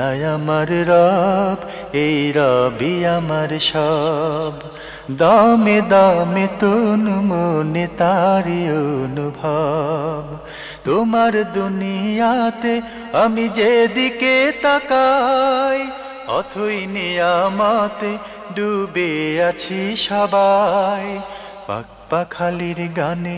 আল্লাহ আমার রব, এই রবি আমার সব। দামে দামে তন মনে তারি অনুভব। তোমার দুনিয়াতে আমি যেদিকে তাকাই, অথই নিয়ামতে ডুবে আছি সবাই। পাক পাখালির গানে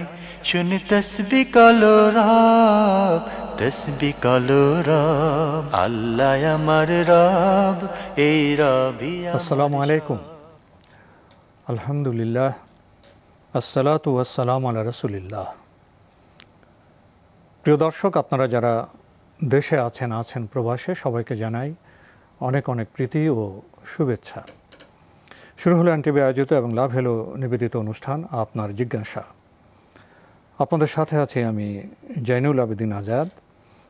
শুনি তসবিহ কালো রব, তসবিহ কালো রব। আল্লাহ আমার রব, এই রবি। আসসালামু আলাইকুম। আলহামদুলিল্লাহ, আসসালাতু ওয়াসসালামু আলা রাসূলিল্লাহ। প্রিয় দর্শক, আপনারা যারা দেশে আছেন প্রবাসে, সবাইকে জানাই অনেক অনেক প্রীতি ও শুভেচ্ছা। শুরু হলো এনটিভি আয়োজিত এবং লাভ হেলো নিবেদিত অনুষ্ঠান আপনার জিজ্ঞাসা। আপনাদের সাথে আছি আমি জয়নুল আবেদিন আজাদ।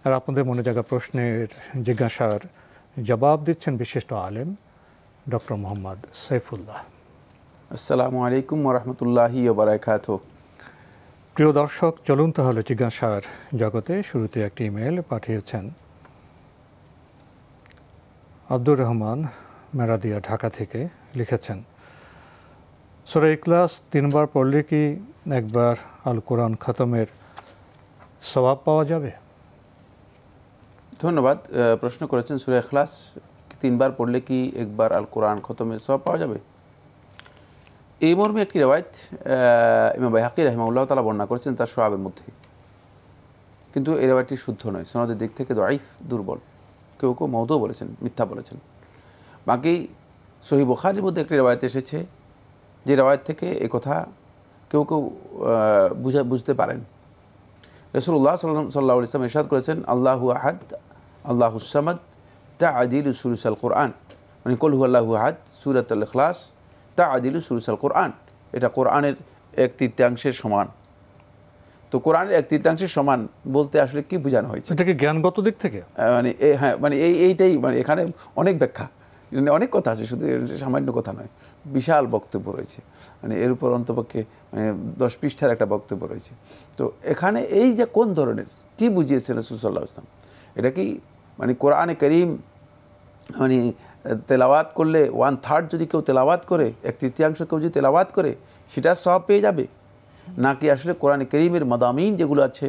আর আপনাদের মনে জাগা প্রশ্নের জিজ্ঞাসার জবাব দিচ্ছেন বিশিষ্ট আলেম ডক্টর মোহাম্মদ সাইফুল্লাহ। আসসালামু আলাইকুম ওয়া রাহমাতুল্লাহি ওয়া বারাকাতুহু। প্রিয় দর্শক, চলুন তাহলে জিজ্ঞাসার জগতে। শুরুতে একটি ইমেল পাঠিয়েছেন আব্দুর রহমান মেরাদিয়া, ঢাকা থেকে। লিখেছেন, সূরা ইখলাস 3 বার পড়লে কি একবার আল কোরআন খতমের সওয়াব পাওয়া যাবে? ধন্যবাদ। প্রশ্ন করেছেন সূরা ইখলাস 3 বার পড়লে কি একবার আল কোরআন খতমের সওয়াব পাওয়া যাবে? এই মর্মে একটি রিওয়ায়াত ইমাম বাইহাকী রাহিমাহুল্লাহ তাআলা বর্ণনা করেছেন তার সওয়াবের মধ্যে, কিন্তু এই রিওয়ায়াতটি শুদ্ধ নয়, সনদের দিক থেকে দাঈফ, দুর্বল। কেউ কেউ মাউদু বলেছেন, মিথ্যা বলেছেন। বাকি সহিহ বুখারীর মধ্যে একটি রিওয়ায়াত এসেছে, যে রিওয়ায়াত থেকে এই কথা কেউ কেউ বুঝতে পারেন। রাসূলুল্লাহ সাল্লাল্লাহু আলাইহি ওয়াসাল্লাম ইরশাদ করেছেন, আল্লাহু আহাদ আল্লাহুস সামাদ তাআদিলু সুলুসাল কোরআন। মানে কুল হুয়াল্লাহু আহাদ সূরাতুল ইখলাস তাআদিলু সুলুসাল কোরআন। এটা কোরআনের 1/3 সমান। তো কোরআনের 1/3 সমান বলতে আসলে কি বোঝানো হয়েছে? এটা কি জ্ঞানগত দিক থেকে? হ্যাঁ, এইটাই, এখানে অনেক ব্যাখ্যা, অনেক কথা আছে, শুধু সামান্য কথা নয়, বিশাল বক্তব্য রয়েছে। এর উপর অন্তপক্ষে 10 পৃষ্ঠার একটা বক্তব্য রয়েছে। তো এখানে এই যে কোন ধরনের কি বুঝিয়েছেন রাসূল সাল্লাল্লাহু আলাইহি ওয়াসাল্লাম, এটা কি কোরআনে কারীম তেলাওয়াত করলে 1/3 যদি কেউ তেলাওয়াত করে, 1/3 কেউ যদি তেলাওয়াত করে, সেটা সওয়াব পেয়ে যাবে? নাকি আসলে কোরআনে কারীমের মাদামিন যেগুলো আছে,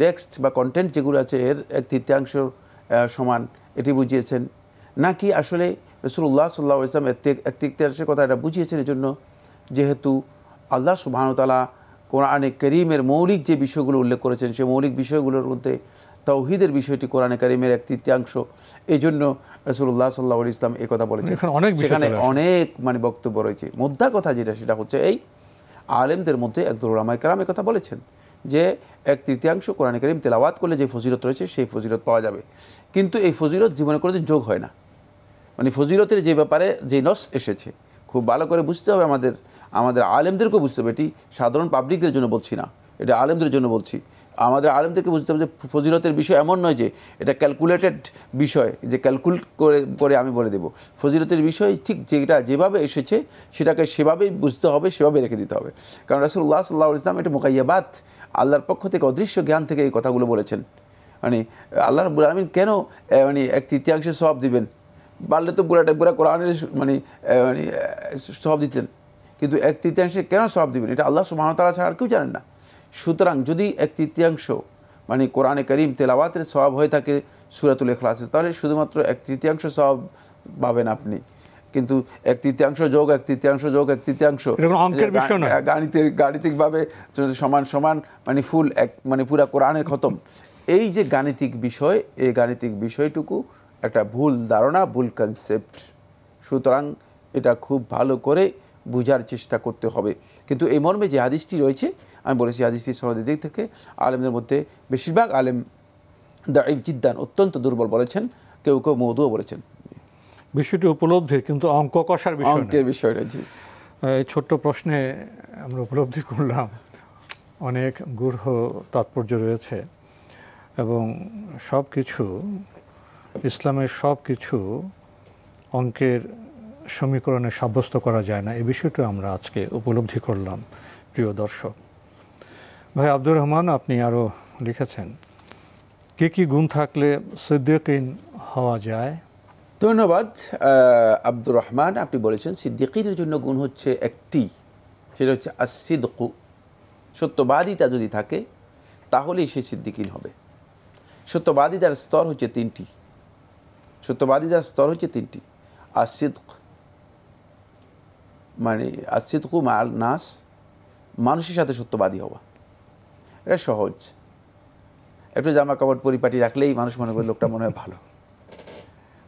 টেক্সট বা কন্টেন্ট যেগুলো আছে, এর 1/3 সমান এটি বুঝিয়েছেন? নাকি আসলে রাসূলুল্লাহ সাল্লাল্লাহু আলাইহি ওয়াসাল্লাম 1/3 কথা এটা বুঝিয়েছেন এই জন্য যেহেতু আল্লাহ সুবহানাহু ওয়া তাআলা কোরআনে কারীমের মৌলিক যে বিষয়গুলো উল্লেখ করেছেন, সেই মৌলিক বিষয়গুলোর মধ্যে তাওহীদের বিষয়টি কোরআনে কারীমের 1/3, এই জন্য রাসূলুল্লাহ সাল্লাল্লাহু আলাইহি ওয়াসাল্লাম এই কথা বলেছেন। সেখানে অনেক বক্তব্য রয়েছে। মোদ্দা কথা যেটা, সেটা হচ্ছে এই আলেমদের মধ্যে একদল উলামায়ে কেরাম এই কথা বলেছেন যে 1/3 কোরআনে কারীম তেলাওয়াত করলে যে ফজিলত রয়েছে সেই ফজিলত পাওয়া যাবে। কিন্তু এই ফজিলত জীবনে কোনোদিন যোগ হয় না। ফজিলতের যে ব্যাপারে যে নস এসেছে, খুব ভালো করে বুঝতে হবে, আমাদের আলেমদেরকেও বুঝতে হবে। এটি সাধারণ পাবলিকদের জন্য বলছি না, এটা আলেমদের জন্য বলছি। আমাদের আলেমদেরকে বুঝতে হবে যে ফজিলতের বিষয় এমন নয় যে এটা ক্যালকুলেটেড বিষয়, যে ক্যালকুলেট করে আমি বলে দেব। ফজিলতের বিষয় ঠিক যেটা যেভাবে এসেছে সেটাকে সেভাবেই বুঝতে হবে, সেভাবে রেখে দিতে হবে। কারণ রাসূলুল্লাহ সাল্লাল্লাহু আলাইহি ওয়াসাল্লাম এটা মুকাইয়াবাত, আল্লাহর পক্ষ থেকে অদৃশ্য জ্ঞান থেকে এই কথাগুলো বলেছেন। আল্লাহ রাব্বুল আলামিন কেন 1/3 সওয়াব দিবেন? পারলে তো পুরা কোরআনের সওয়াব দিতেন, কিন্তু 1/3 কেন সওয়াব দিবেন? এটা আল্লাহ সুবহানাহু ওয়া তাআলা ছাড়া আর কেউ জানেন না। সুতরাং যদি 1/3 কোরআনে কারীম তেলাওয়াতের সওয়াব হয়ে থাকে সূরাতুল ইখলাসে, তাহলে শুধুমাত্র 1/3 সওয়াব পাবেন আপনি। কিন্তু 1/3 যোগ 1/3 যোগ 1/3 অঙ্কের বিষয় না, গাণিতিকভাবে সমান সমান ফুল পুরা কোরআনের খতম। এই যে গাণিতিক বিষয়, এই গাণিতিক বিষয়টুকু একটা ভুল ধারণা, ভুল কনসেপ্ট। সুতরাং এটা খুব ভালো করে বুঝার চেষ্টা করতে হবে। কিন্তু এই মর্মে যে হাদিসটি রয়েছে, আমি বলেছি হাদিসটি সনদের দিক থেকে আলেমদের মধ্যে বেশিরভাগ আলেম দাঈফ জিদ্দান, অত্যন্ত দুর্বল বলেছেন, কেউ কেউ মওদুও বলেছেন। বিষয়টি উপলব্ধির, কিন্তু অঙ্ক কষার বিষয়, অঙ্কের বিষয় রয়েছে। এই ছোট্ট প্রশ্নে আমরা উপলব্ধি করলাম অনেক গূঢ় তাৎপর্য রয়েছে এবং সব কিছু, ইসলামের সব কিছু অঙ্কের সমীকরণে সাব্যস্ত করা যায় না। এই বিষয়টা আমরা আজকে উপলব্ধি করলাম। প্রিয় দর্শক ভাই আব্দুর রহমান, আপনি আরও লিখেছেন, কী কী গুণ থাকলে সিদ্দিকিন হওয়া যায়? ধন্যবাদ আব্দুর রহমান। আপনি বলেছেন সিদ্দিকিনের জন্য গুণ হচ্ছে একটি, সেটা হচ্ছে আসিদকু, সত্যবাদিতা যদি থাকে তাহলেই সে সিদ্দিকিন হবে। সত্যবাদিতার স্তর হচ্ছে তিনটি, সত্যবাদিতার স্তর হচ্ছে তিনটি। আসিদক মানে আসিদকু মাল নাস, মানুষের সাথে সত্যবাদী হওয়া, এটা সহজ। একটু জামা কাপড় পরিপাটি রাখলেই মানুষ মনে করে লোকটা মনে হয় ভালো,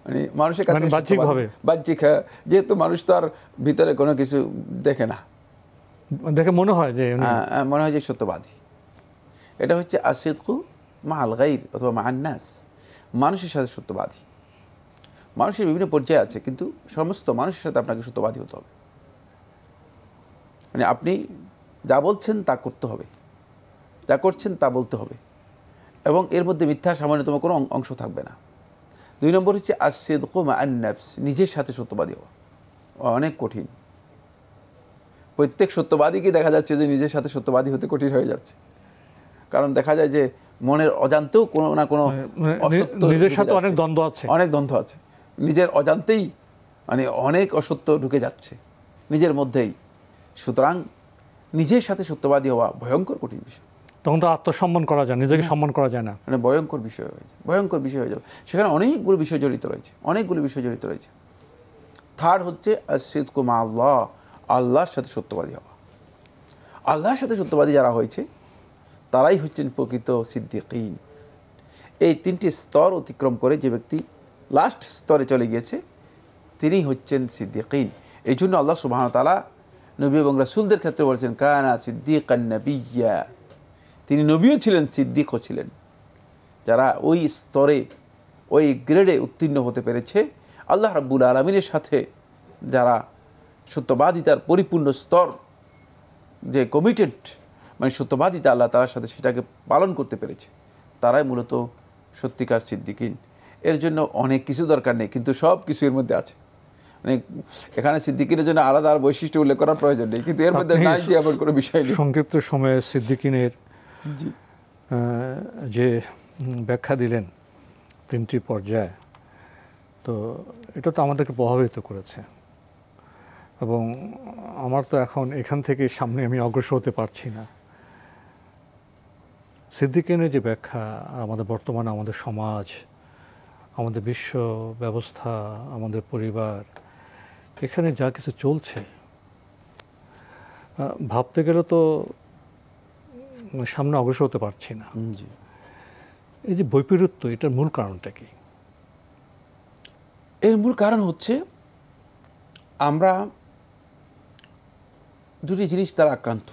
মানে মানুষের কাছে বাহ্যিক, যেহেতু মানুষ তো আর ভিতরে কোনো কিছু দেখে না, দেখে মনে হয় যে সত্যবাদী। এটা হচ্ছে আসিদকু মাল গাইর অথবা মা'আন নাস, মানুষের সাথে সত্যবাদী। মানুষের বিভিন্ন পর্যায়ে আছে, কিন্তু সমস্ত মানুষের সাথে আপনাকে সত্যবাদী হতে হবে। মানে আপনি যা বলছেন তা করতে হবে, যা করছেন তা বলতে হবে, এবং এর মধ্যে মিথ্যা সামান্যতম কোনো অংশ থাকবে না। 2 নম্বর হচ্ছে আসিদকু মা'আন নাফস, নিজের সাথে সত্যবাদী হওয়া অনেক কঠিন। প্রত্যেক সত্যবাদীকে দেখা যাচ্ছে যে নিজের সাথে সত্যবাদী হতে কঠিন হয়ে যাচ্ছে, কারণ দেখা যায় যে মনের অজান্তেও কোনো না কোনো অসত্য, নিজের সাথে অনেক দ্বন্দ্ব আছে, নিজের অজান্তেই মানে অনেক অসত্য ঢুকে যাচ্ছে নিজের মধ্যেই। সুতরাং নিজের সাথে সত্যবাদী হওয়া ভয়ঙ্কর কঠিন বিষয়। তখন তো আত্মসম্মান করা যায়, নিজেকে সম্মান করা যায় না, মানে ভয়ঙ্কর বিষয় হয়ে যাবে। সেখানে অনেকগুলো বিষয় জড়িত রয়েছে। থার্ড হচ্ছে আসিদকু মা আল্লাহ, আল্লাহর সাথে সত্যবাদী হওয়া। আল্লাহর সাথে সত্যবাদী যারা হয়েছে তারাই হচ্ছেন প্রকৃত সিদ্দিকিন। এই 3টি স্তর অতিক্রম করে যে ব্যক্তি লাস্ট স্তরে চলে গিয়েছে তিনি হচ্ছেন সিদ্দিকিন। এই জন্য আল্লাহ সুবহানাহু ওয়া তাআলা নবী এবং রাসূলদের ক্ষেত্রে বলেছেন কানা সিদ্দিকান নাবিয়্যা, তিনি নবীও ছিলেন, সিদ্দিকও ছিলেন। যারা ওই স্তরে ওই গ্রেডে উত্তীর্ণ হতে পেরেছে, আল্লাহ রাব্বুল আলামিনের সাথে যারা সত্যবাদিতার পরিপূর্ণ স্তর, যে কমিটেড, মানে সত্যবাদিতা আল্লাহ তাআলার সাথে সেটাকে পালন করতে পেরেছে, তারাই মূলত সত্যিকার সিদ্দিকিন। এর জন্য অনেক কিছু দরকার নেই, কিন্তু সব কিছু এর মধ্যে আছে। মানে এখানে সিদ্দিকিনের জন্য আলাদা আর বৈশিষ্ট্য উল্লেখ করার প্রয়োজন নেই, কিন্তু এর মধ্যে নাই যে এমন কোনো বিষয় নেই। সংক্ষিপ্ত সময়ে সিদ্দিকিনের যে ব্যাখ্যা দিলেন 3টি পর্যায়ে, তো এটা তো আমাদেরকে প্রভাবিত করেছে, এবং আমার তো এখন এখান থেকে সামনে আমি অগ্রসর হতে পারছি না। সিদ্দিকিনের যে ব্যাখ্যা, আমাদের বর্তমানে আমাদের সমাজ, আমাদের বিশ্ব ব্যবস্থা, আমাদের পরিবার, এখানে যা কিছু চলছে, ভাবতে গেলে তো সামনে অগ্রসর হতে পারছি না। এই যে বৈপরীত্য, এটার মূল কারণটা কি? এর মূল কারণ হচ্ছে আমরা দুটি জিনিস দ্বারা আক্রান্ত।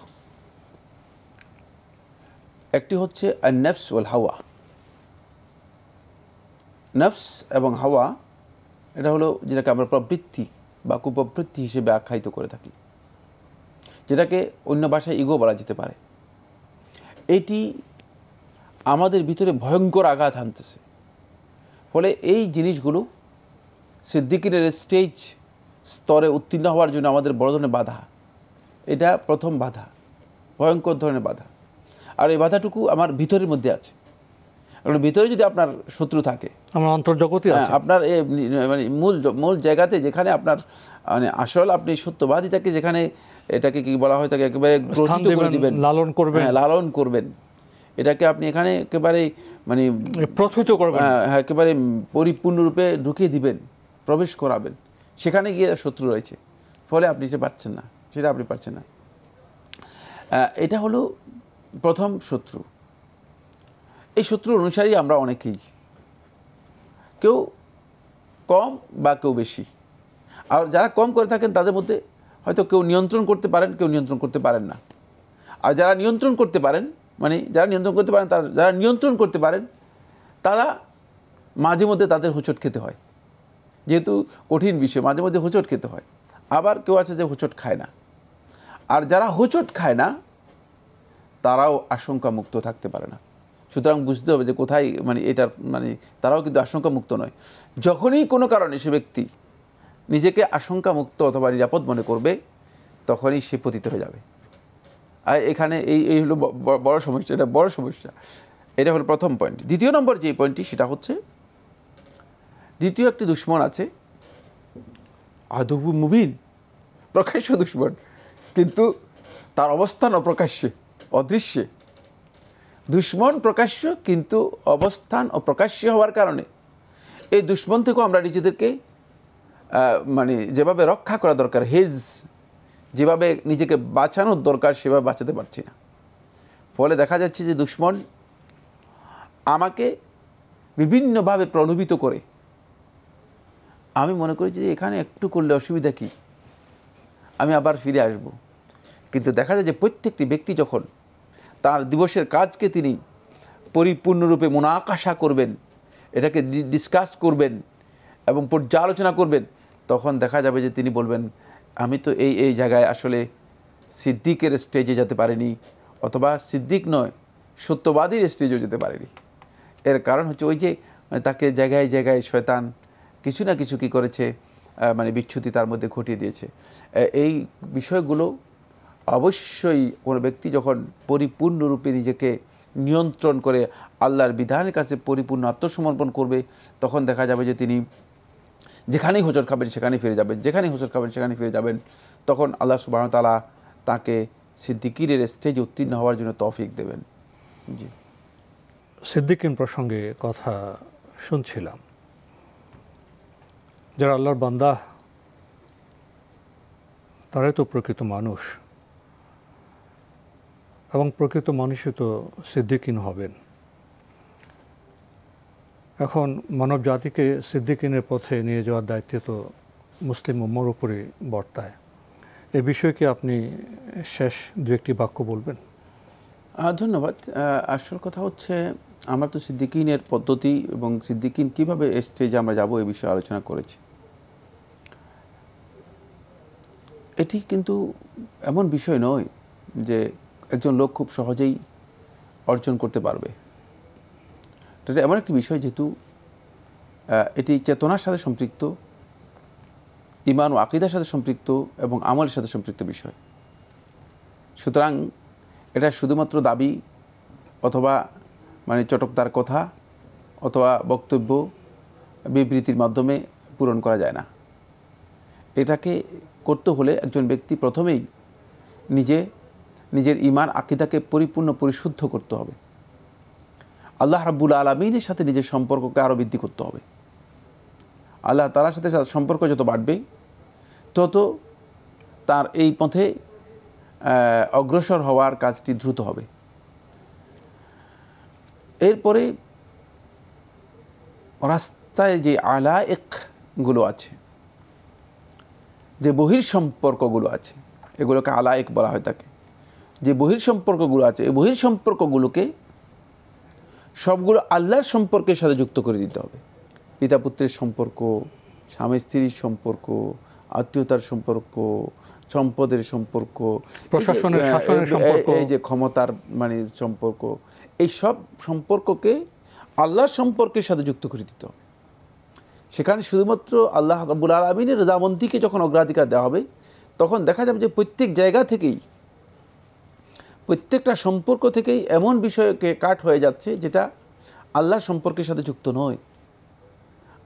একটি হচ্ছে আন-নাফস ওয়াল হাওয়া। নফস এবং হাওয়া এটা হলো যেটাকে আমরা প্রবৃত্তি বা কুপ্রবৃত্তি হিসেবে আখ্যায়িত করে থাকি, যেটাকে অন্য ভাষায় ইগো বলা যেতে পারে। এটি আমাদের ভিতরে ভয়ঙ্কর আঘাত হানতেছে। ফলে এই জিনিসগুলো সিদ্দিকিনের স্টেজ স্তরে উত্তীর্ণ হওয়ার জন্য আমাদের বড় ধরনের বাধা। এটা প্রথম বাধা, ভয়ঙ্কর ধরনের বাধা। আর এই বাধাটুকু আমার ভিতরের মধ্যে আছে। কারণ ভিতরে যদি আপনার শত্রু থাকে, আমার অন্তর্জগতে আছে, আপনার মানে মূল জায়গাতে যেখানে আপনার মানে আসল আপনি সত্যবাদীটাকে, যেখানে এটাকে কি বলা হয়, তাকে একেবারে গ্রথিত করে দিবেন, লালন করবেন, এটাকে আপনি এখানে একেবারে মানে প্রথিত করবেন, একেবারে পরিপূর্ণরূপে ঢুকিয়ে দিবেন, প্রবেশ করাবেন, সেখানে গিয়ে শত্রু রয়েছে। ফলে আপনি সেটা পারছেন না, এটা হলো প্রথম শত্রু। এই শত্রুর অনুসারী আমরা অনেকেই, কেউ কম বা কেউ বেশি। আর যারা কম করে থাকেন তাদের মধ্যে হয়তো কেউ নিয়ন্ত্রণ করতে পারেন, কেউ নিয়ন্ত্রণ করতে পারেন না। আর যারা নিয়ন্ত্রণ করতে পারেন, মানে যারা নিয়ন্ত্রণ করতে পারেন তারা মাঝে মধ্যে তাদের হোঁচট খেতে হয়, যেহেতু কঠিন বিষয়, মাঝে মধ্যে হোঁচট খেতে হয়। আবার কেউ আছে যে হোঁচট খায় না। আর যারা হোঁচট খায় না তারাও আশঙ্কা মুক্ত থাকতে পারে না। সুতরাং বুঝতে হবে যে কোথায় মানে এটার মানে তারাও কিন্তু আশঙ্কা মুক্ত নয়। যখনই কোনো কারণে সে ব্যক্তি নিজেকে আশঙ্কা মুক্ত অথবা নিরাপদ মনে করবে, তখনই সে পতিত হয়ে যাবে। আর এখানে এই হলো বড় সমস্যা, এটা বড় সমস্যা। এটা হলো প্রথম পয়েন্ট। দ্বিতীয় নম্বর যে পয়েন্টটি, সেটা হচ্ছে দ্বিতীয় একটি দুশ্মন আছে, আদবু মুবিন, প্রকাশ্য দুশ্মন, কিন্তু তার অবস্থান অপ্রকাশ্যে, অদৃশ্যে। দুশ্মন প্রকাশ্য, কিন্তু অবস্থান অপ্রকাশ্য হওয়ার কারণে এই দুশ্মন থেকেও আমরা নিজেদেরকে মানে যেভাবে রক্ষা করা দরকার, যেভাবে নিজেকে বাঁচানোর দরকার সেভাবে বাঁচাতে পারছি না। ফলে দেখা যাচ্ছে যে দুশ্মন আমাকে বিভিন্নভাবে প্রলোভিত করে। আমি মনে করি যে এখানে একটু করলে অসুবিধা কি, আমি আবার ফিরে আসব। কিন্তু দেখা যায় যে প্রত্যেকটি ব্যক্তি যখন তার দিবসের কাজকে তিনি পরিপূর্ণরূপে মুনাকাশা করবেন, এটাকে ডিসকাস করবেন এবং পর্যালোচনা করবেন, তখন দেখা যাবে যে তিনি বলবেন, আমি তো এই জায়গায় আসলে সিদ্দিকের স্টেজে যেতে পারিনি, অথবা সিদ্দিক নয় সত্যবাদীর স্টেজেও যেতে পারিনি। এর কারণ হচ্ছে ওই যে তাকে জায়গায় জায়গায় শয়তান কিছু না কিছু কি করেছে, মানে বিচ্যুতি তার মধ্যে ঘটিয়ে দিয়েছে। এই বিষয়গুলো অবশ্যই কোনো ব্যক্তি যখন পরিপূর্ণরূপে নিজেকে নিয়ন্ত্রণ করে আল্লাহর বিধানের কাছে পরিপূর্ণ আত্মসমর্পণ করবে, তখন দেখা যাবে যে তিনি যেখানেই হোঁচট খাবেন সেখানেই ফিরে যাবেন, যেখানেই হোঁচট খাবেন সেখানেই ফিরে যাবেন। তখন আল্লাহ সুবহানাহু ওয়া তাআলা তাকে সিদ্দিকীর স্টেজে উত্তীর্ণ হওয়ার জন্য তৌফিক দেবেন। জি, সিদ্দিকিন প্রসঙ্গে কথা শুনছিলাম। যারা আল্লাহর বান্দা তারাই তো প্রকৃত মানুষ, এবং প্রকৃত মানুষই তো সিদ্দিকিন হবেন। এখন মানব জাতিকে সিদ্দিকিনের পথে নিয়ে যাওয়ার দায়িত্ব তো মুসলিম উম্মার উপরে বর্তায়। এ বিষয়ে কি আপনি শেষ দু একটি বাক্য বলবেন? ধন্যবাদ। আসল কথা হচ্ছে, আমরা তো সিদ্দিকিনের পদ্ধতি এবং সিদ্দিকিন কীভাবে স্টেজে আমরা যাব এ বিষয়ে আলোচনা করেছি। এটি কিন্তু এমন বিষয় নয় যে একজন লোক খুব সহজেই অর্জন করতে পারবে। এটা এমন একটি বিষয় যেহেতু এটি চেতনার সাথে সম্পৃক্ত, ঈমান ও আকীদার সাথে সম্পৃক্ত এবং আমলের সাথে সম্পৃক্ত বিষয়। সুতরাং এটা শুধুমাত্র দাবি অথবা মানে চটকদার কথা অথবা বক্তব্য বিবৃতির মাধ্যমে পূরণ করা যায় না। এটাকে করতে হলে একজন ব্যক্তি প্রথমেই নিজের ঈমান আকীদাকে পরিপূর্ণ পরিশুদ্ধ করতে হবে। আল্লাহ রাব্বুল আলামিনের সাথে নিজের সম্পর্ককে আরও বৃদ্ধি করতে হবে। আল্লাহ তাআলার সাথে সম্পর্ক যত বাড়বে তত তার এই পথে অগ্রসর হওয়ার কাজটি দ্রুত হবে। এরপরে রাস্তায় যে আলায়েকগুলো আছে, যে বহির সম্পর্কগুলো আছে, এগুলোকে আলায়েক বলা হয় থাকে। যে বহির সম্পর্কগুলো আছে, এই বহির সম্পর্কগুলোকে সবগুলো আল্লাহর সম্পর্কের সাথে যুক্ত করে দিতে হবে। পিতা পুত্রের সম্পর্ক, স্বামী স্ত্রীর সম্পর্ক, আত্মীয়তার সম্পর্ক, সম্পদের সম্পর্ক, প্রশাসনের শাসনের সম্পর্ক, এই যে ক্ষমতার মানে সম্পর্ক, এই সব সম্পর্ককে আল্লাহর সম্পর্কের সাথে যুক্ত করে দিতে হবে। সেখানে শুধুমাত্র আল্লাহ রাব্বুল আলামিনের রযামন্দিকে যখন অগ্রাধিকার দেওয়া হবে, তখন দেখা যাবে যে প্রত্যেক জায়গা থেকেই, প্রত্যেকটা সম্পর্ক থেকেই এমন বিষয়কে কাট হয়ে যাচ্ছে যেটা আল্লাহর সম্পর্কের সাথে যুক্ত নয়,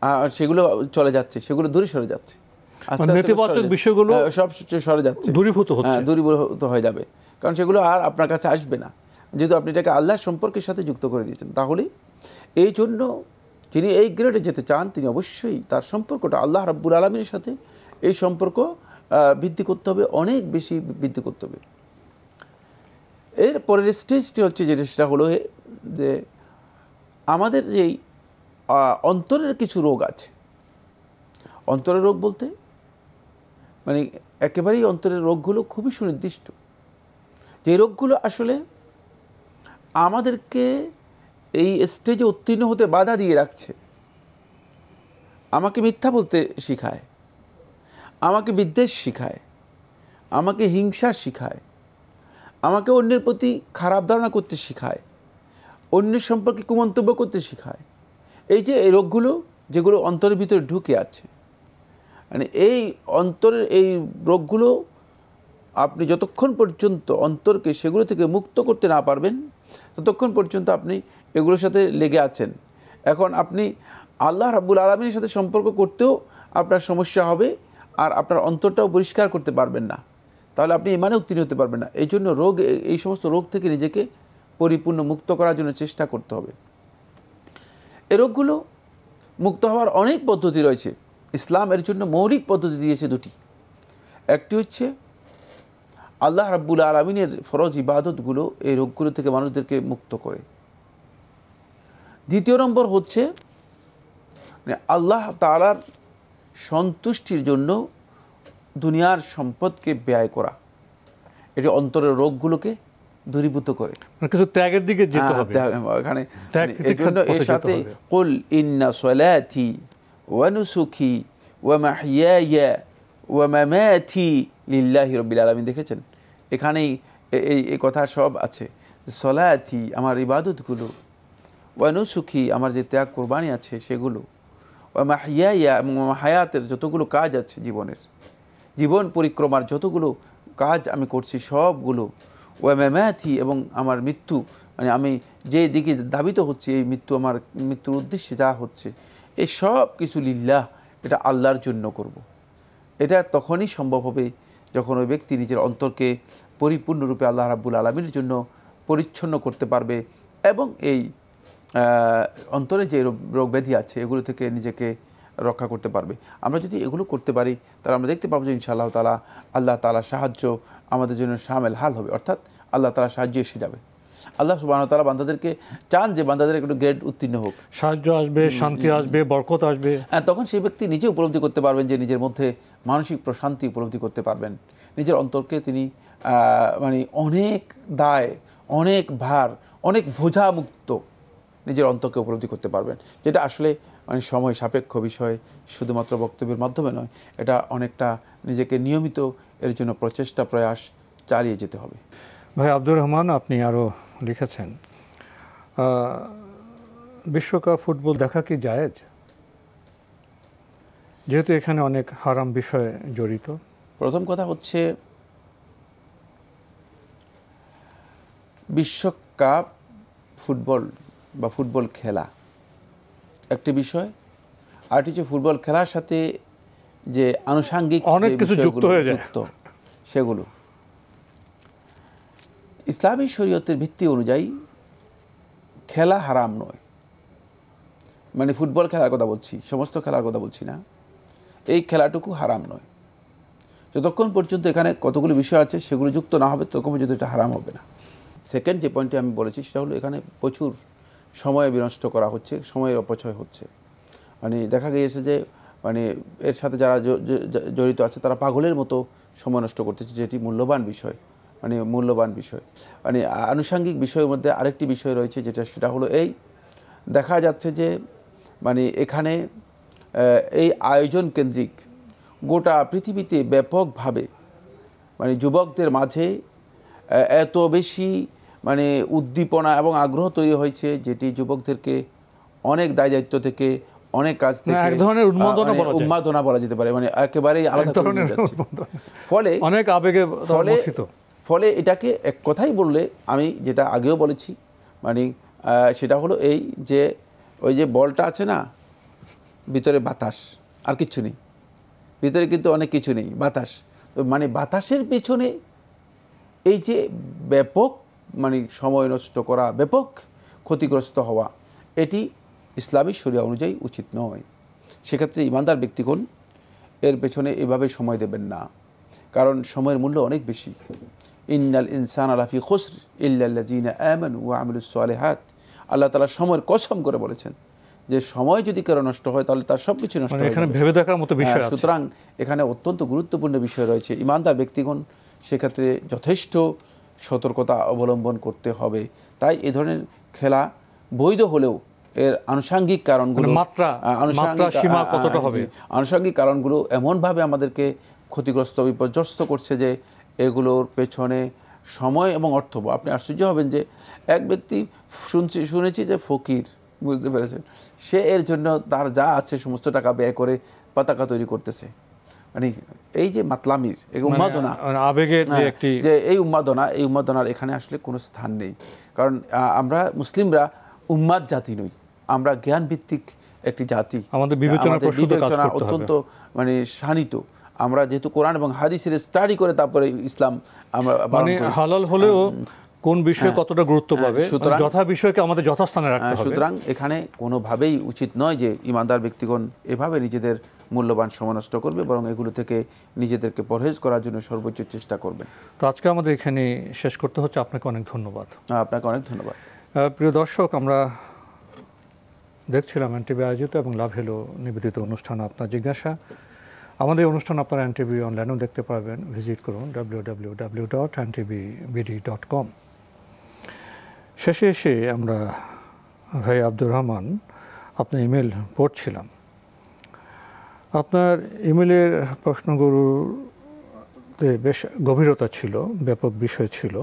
আর সেগুলো চলে যাচ্ছে, সেগুলো দূরে সরে যাচ্ছে, নেতিবাচক বিষয়গুলো সব সরে যাচ্ছে, দূরীভূত হচ্ছে, দূরীভূত হয়ে যাবে। কারণ সেগুলো আর আপনার কাছে আসবে না, যেহেতু আপনি এটাকে আল্লাহর সম্পর্কের সাথে যুক্ত করে দিয়েছেন। তাহলে এই জন্য যিনি এই গ্রেডে যেতে চান, তিনি অবশ্যই তার সম্পর্কটা আল্লাহ রাব্বুল আলামিনের সাথে এই সম্পর্ক বৃদ্ধি করতে হবে, অনেক বেশি বৃদ্ধি করতে হবে। এর পরের স্টেজটি হচ্ছে সেটা হলো যে আমাদের যেই অন্তরের কিছু রোগ আছে। অন্তরের রোগ বলতে মানে একেবারেই অন্তরের রোগগুলো খুবই সুনির্দিষ্ট, যে রোগগুলো আসলে আমাদেরকে এই স্টেজে উত্তীর্ণ হতে বাধা দিয়ে রাখছে। আমাকে মিথ্যা বলতে শিখায়, আমাকে বিদ্বেষ শিখায়, আমাকে হিংসা শিখায়, আমাকে অন্যের প্রতি খারাপ ধারণা করতে শিখায়, অন্যের সম্পর্কে কুমন্তব্য করতে শিখায়। এই যে এই রোগগুলো যেগুলো অন্তরের ভিতরে ঢুকে আছে, মানে এই অন্তরের এই রোগগুলো আপনি যতক্ষণ পর্যন্ত অন্তরকে সেগুলো থেকে মুক্ত করতে না পারবেন, ততক্ষণ পর্যন্ত আপনি এগুলোর সাথে লেগে আছেন। এখন আপনি আল্লাহ রাব্বুল আলামিনের সাথে সম্পর্ক করতেও আপনার সমস্যা হবে, আর আপনার অন্তরটাও পরিষ্কার করতে পারবেন না, তাহলে আপনি ইমানে উত্তীর্ণ হতে পারবেন না। এই জন্য এই সমস্ত রোগ থেকে নিজেকে পরিপূর্ণ মুক্ত করার জন্য চেষ্টা করতে হবে। এই রোগগুলো মুক্ত হওয়ার অনেক পদ্ধতি রয়েছে। ইসলাম এর জন্য মৌলিক পদ্ধতি দিয়েছে দুটি। একটি হচ্ছে আল্লাহ রাব্বুল আলামিনের ফরজ ইবাদতগুলো এই রোগগুলো থেকে মানুষদেরকে মুক্ত করে। দ্বিতীয় নম্বর হচ্ছে আল্লাহ তাআলার সন্তুষ্টির জন্য দুনিয়ার সম্পদকে ব্যয় করা। এটি অন্তরের রোগগুলোকে দূরীভূত করে, কিছু ত্যাগের দিকে যেতে হবে এখানে। এই জন্য এর সাথে কুল ইন্না সলাতি ওয়া নুসুকি ওয়া মাহইয়ায়া ওয়া মামাতি লিল্লাহি রাব্বিল আলামিন। দেখেছেন এখানেই এই কথা সব আছে। সলাতি আমার ইবাদতগুলো, ওয়া নুসুকি আমার যে ত্যাগ কোরবানি আছে সেগুলো, ওয়া মাহইয়ায়া হায়াতের যতগুলো কাজ আছে, জীবন পরিক্রমার যতগুলো কাজ আমি করছি সবগুলো, ওয়া মামাতি এবং আমার মৃত্যু, মানে আমি যে দিকে ধাবিত হচ্ছি এই আমার মৃত্যুর উদ্দেশ্যে যা হচ্ছে, এই সব কিছু লিল্লাহ, এটা আল্লাহর জন্য করব। এটা তখনই সম্ভব হবে যখন ওই ব্যক্তি নিজের অন্তরকে পরিপূর্ণরূপে আল্লাহ রাব্বুল আলামিনের জন্য পরিচ্ছন্ন করতে পারবে এবং এই অন্তরে যে রোগ ব্যাধি আছে এগুলো থেকে নিজেকে রক্ষা করতে পারবে। আমরা যদি এগুলো করতে পারি তাহলে আমরা দেখতে পাবো যে ইনশাআল্লাহ তাআলা আল্লাহ তাআলার সাহায্য আমাদের জন্য শামিল হাল হবে, অর্থাৎ আল্লাহ তাআলার সাহায্য এসে যাবে। আল্লাহ সুবহানাহু ওয়া তাআলা বান্দাদেরকে চান যে বান্দাদের একটু গ্রেড উত্তীর্ণ হোক, সাহায্য আসবে, শান্তি আসবে, বরকত আসবে। তখন সেই ব্যক্তি নিজে উপলব্ধি করতে পারবেন যে নিজের মধ্যে মানসিক প্রশান্তি উপলব্ধি করতে পারবেন। নিজের অন্তরকে তিনি মানে অনেক দায়, অনেক ভার, অনেক বোঝা মুক্ত নিজের অন্তরকে উপলব্ধি করতে পারবেন, যেটা আসলে মানে সময় সাপেক্ষ বিষয়, শুধুমাত্র বক্তব্যের মাধ্যমে নয়। এটা অনেকটা নিজেকে নিয়মিত এর জন্য প্রচেষ্টা প্রয়াস চালিয়ে যেতে হবে। ভাই আব্দুর রহমান, আপনি আরও লিখেছেন বিশ্বকাপ ফুটবল দেখা কি জায়েজ, যেহেতু এখানে অনেক হারাম বিষয় জড়িত? প্রথম কথা হচ্ছে বিশ্বকাপ ফুটবল বা ফুটবল খেলা একটি বিষয়, আরটি হচ্ছে ফুটবল খেলার সাথে যে আনুষাঙ্গিক অনেক কিছু যুক্ত হয়ে যায় সেগুলো। ইসলামী শরীয়তের ভিত্তি অনুযায়ী খেলা হারাম নয়, মানে ফুটবল খেলার কথা বলছি, সমস্ত খেলার কথা বলছি না। এই খেলাটুকু হারাম নয়, যতক্ষণ পর্যন্ত এখানে কতগুলো বিষয় আছে সেগুলো যুক্ত না হবে ততক্ষণ পর্যন্ত এটা হারাম হবে না। সেকেন্ড যে পয়েন্টটি আমি বলেছি সেটা হলো এখানে প্রচুর সময় বিনষ্ট করা হচ্ছে, সময়ের অপচয় হচ্ছে। মানে দেখা গিয়েছে যে মানে এর সাথে যারা জড়িত আছে তারা পাগলের মতো সময় নষ্ট করতেছে, যেটি মূল্যবান বিষয়, মানে মূল্যবান বিষয়। মানে আনুষাঙ্গিক বিষয়ের মধ্যে আরেকটি বিষয় রয়েছে সেটা হলো এই, দেখা যাচ্ছে যে মানে এখানে এই আয়োজন কেন্দ্রিক গোটা পৃথিবীতে ব্যাপকভাবে মানে যুবকদের মাঝে এত বেশি মানে উদ্দীপনা এবং আগ্রহ তৈরি হয়েছে, যেটি যুবকদেরকে অনেক দায়িত্ব থেকে, অনেক কাজ থেকে এক ধরনের উন্মাদনা বলা যেতে পারে, মানে একেবারেই আলাদা করে নিয়ে যাচ্ছে। ফলে অনেক আবেগে ফলে এটাকে এক কথাই বললে আমি যেটা আগেও বলেছি, মানে সেটা হলো এই যে ওই যে বলটা আছে না, ভিতরে বাতাস আর কিচ্ছু নেই, ভিতরে কিন্তু অনেক কিছু নেই, বাতাস। তো মানে বাতাসের পেছনে এই যে ব্যাপক মানে সময় নষ্ট করা, ব্যাপক ক্ষতিগ্রস্ত হওয়া, এটি ইসলামী শরিয়া অনুযায়ী উচিত নয়। সেক্ষেত্রে ইমানদার ব্যক্তিগণ এর পেছনে এভাবে সময় দেবেন না, কারণ সময়ের মূল্য অনেক বেশি। ইন্নাল ইনসানা লাফি খুসর ইল্লাল্লাযিনা আমানু ওয়া আমিলুস সালিহাত। আল্লাহ তাআলা সময়ের কসম করে বলেছেন যে সময় যদি কারো নষ্ট হয় তাহলে তার সব কিছু নষ্ট হয়। এখানে ভেবে দেখার মতো বিষয় আছে। সুতরাং এখানে অত্যন্ত গুরুত্বপূর্ণ বিষয় রয়েছে। ইমানদার ব্যক্তিগণ সেক্ষেত্রে যথেষ্ট সতর্কতা অবলম্বন করতে হবে। তাই এই ধরনের খেলা বৈধ হলেও এর আনুষাঙ্গিক কারণগুলো, আনুষাঙ্গিক কারণগুলো এমনভাবে আমাদেরকে ক্ষতিগ্রস্ত বিপর্যস্ত করছে যে এগুলোর পেছনে সময় এবং অর্থ, আপনি আশ্চর্য হবেন যে এক ব্যক্তি শুনেছি যে ফকির, বুঝতে পেরেছেন, সে এর জন্য তার যা আছে সমস্ত টাকা ব্যয় করে পতাকা তৈরি করতেছে। মানে এই যে মাতলামির উন্মাদনা, আবেগের যে এই উন্মাদনার এখানে আসলে কোনো স্থান নেই। কারণ আমরা মুসলিমরা উন্মাদ জাতি নই, আমরা জ্ঞান ভিত্তিক একটি জাতি, আমাদের বিবেচনা অত্যন্ত মানে শানিত। আমরা যেহেতু কোরআন এবং হাদিসের স্টাডি করে তারপরে ইসলাম আমরা হালাল হলেও কোন বিষয়ে কতটা গুরুত্ব পাবে, যথা বিষয়কে আমাদের যথাস্থানে রাখতে হবে। সুতরাং এখানে কোনোভাবেই উচিত নয় যে ইমানদার ব্যক্তিগণ এভাবে নিজেদের মূল্যবান সময় নষ্ট করবে, বরং এগুলো থেকে নিজেদেরকে পরহেজ করার জন্য সর্বোচ্চ চেষ্টা করবেন। তো আজকে আমাদের এখানে শেষ করতে হচ্ছে। আপনাকে অনেক ধন্যবাদ। আপনাকে অনেক ধন্যবাদ। প্রিয় দর্শক, আমরা দেখছিলাম এনটিভি আয়োজিত এবং লাভ হলো নিবেদিত অনুষ্ঠান আপনার জিজ্ঞাসা। আমাদের অনুষ্ঠান আপনারা এনটিভি অনলাইনেও দেখতে পারবেন। ভিজিট করুন www.ntvbd.com। শেষে এসে আমরা ভাই আব্দুর রহমান আপনার ইমেল পড়ছিলাম। আপনার ইমেলের প্রশ্নগুলোতে বেশ গভীরতা ছিল, ব্যাপক বিষয় ছিল।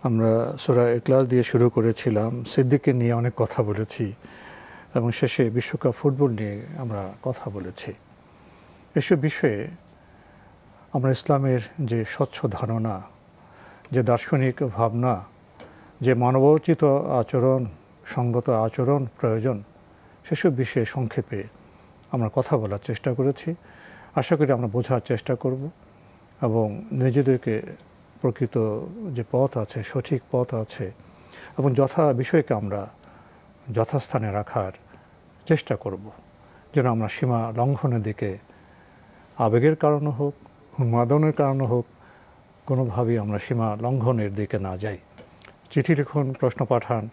আমরা সূরা ইখলাস দিয়ে শুরু করেছিলাম, সিদ্দিককে নিয়ে অনেক কথা বলেছি এবং শেষে বিশ্বকাপ ফুটবল নিয়ে আমরা কথা বলেছি। এসব বিষয়ে আমরা ইসলামের যে স্বচ্ছ ধারণা, যে দার্শনিক ভাবনা, যে মানবোচিত আচরণ, সঙ্গত আচরণ প্রয়োজন, সেসব বিষয়ে সংক্ষেপে আমরা কথা বলার চেষ্টা করেছি। আশা করি আমরা বোঝার চেষ্টা করব এবং নিজেদেরকে প্রকৃত যে পথ আছে, সঠিক পথ আছে এবং যথা বিষয়কে আমরা যথাস্থানে রাখার চেষ্টা করব, যেন আমরা সীমা লঙ্ঘনের দিকে আবেগের কারণে হোক, উন্মাদনের কারণে হোক, কোনোভাবেই আমরা সীমা লঙ্ঘনের দিকে না যাই। চিঠি লিখুন, প্রশ্ন পাঠান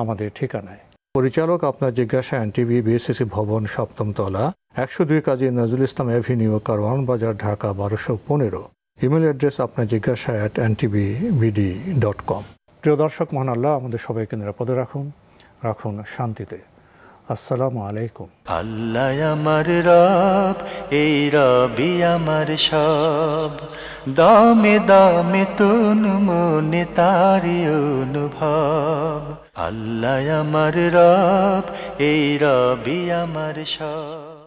আমাদের ঠিকানায়। পরিচালক আপনার জিজ্ঞাসা, এনটিভি, বিএসসিসি ভবন, ৭ম তলা, ১০২ কাজী নজরুল ইসলাম অ্যাভিনিউ, কারওয়ান বাজার, ঢাকা ১২১৫। ইমেল অ্যাড্রেস আপনার জিজ্ঞাসা @ntvbd.com। প্রিয় দর্শক, মহান আল্লাহ আমাদের সবাইকে নিরাপদে রাখুন, রাখুন শান্তিতে। আসসালামু আলাইকুম। আল্লাহ আমার রব, এই রবি আমার সব, দামে দামে তুন মনে তারি অনুভব। আল্লাহ আমার রব, এই রবি আমার সব।